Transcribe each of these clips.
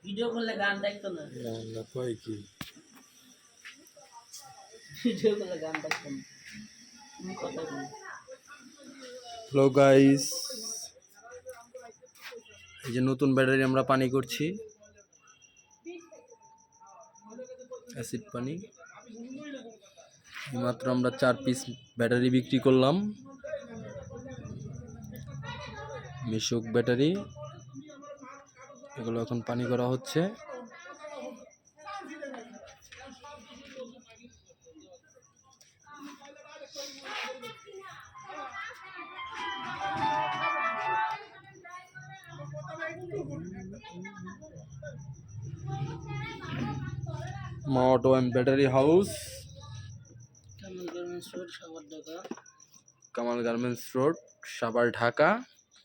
Video করলে গান দেখতো না, না কয় কি ভিডিও করলে গান দেখতো না, তুমি কথা বলো। হ্যালো গাইস, এই যে নতুন ব্যাটারি আমরা পানি করছি, অ্যাসিড পানি। মাত্র আমরা 4 পিস ব্যাটারি বিক্রি করলাম, মিশুক ব্যাটারি। এগুলো এখন পানি করা হচ্ছে। মা auto and battery house, Kamal garments road, Savar, Dhaka.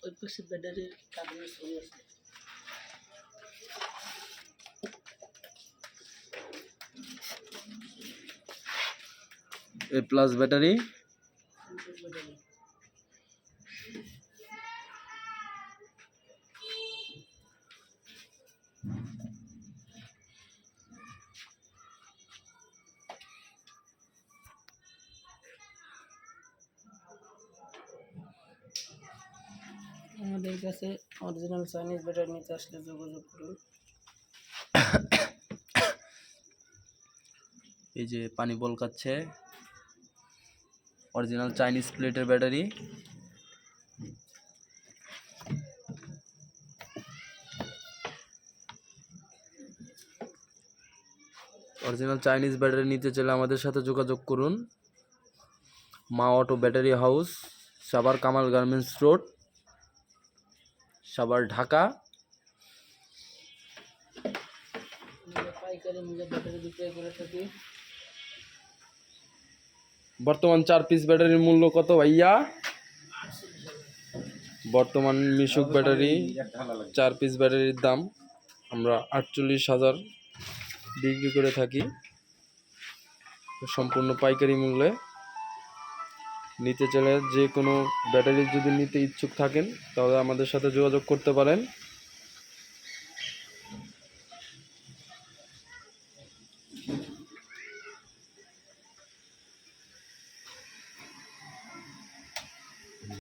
ওই পাশে ব্যাটারির কারণে ছবি আছে। এ প্লাস ব্যাটারি। আমাদের কাছে অরিজিনাল চাইনিজ ব্যাটারি নিতে আসলে যোগাযোগ করুন। এই যে পানি বলকাচ্ছে, অরিজিনাল চাইনিজ প্লেটের ব্যাটারি। অরিজিনাল চাইনিজ ব্যাটারি নিতে চাইলে আমাদের সাথে যোগাযোগ করুন। মা auto battery house, Savar Kamal garments road, Savar, Dhaka. পাইকারি মূল্যে ব্যাটারি বিক্রয় করে থাকি। বর্তমান 4 পিস ব্যাটারির মূল্য কত ভাইয়া? বর্তমান মিশুক ব্যাটারি 4 পিস ব্যাটারির দাম আমরা 48,000 বিক্রি করে থাকি, সম্পূর্ণ পাইকারি মূল্যে। নিতে চাইলে যে কোনো ব্যাটারি যদি নিতে ইচ্ছুক থাকেন তাহলে আমাদের সাথে যোগাযোগ করতে পারেন।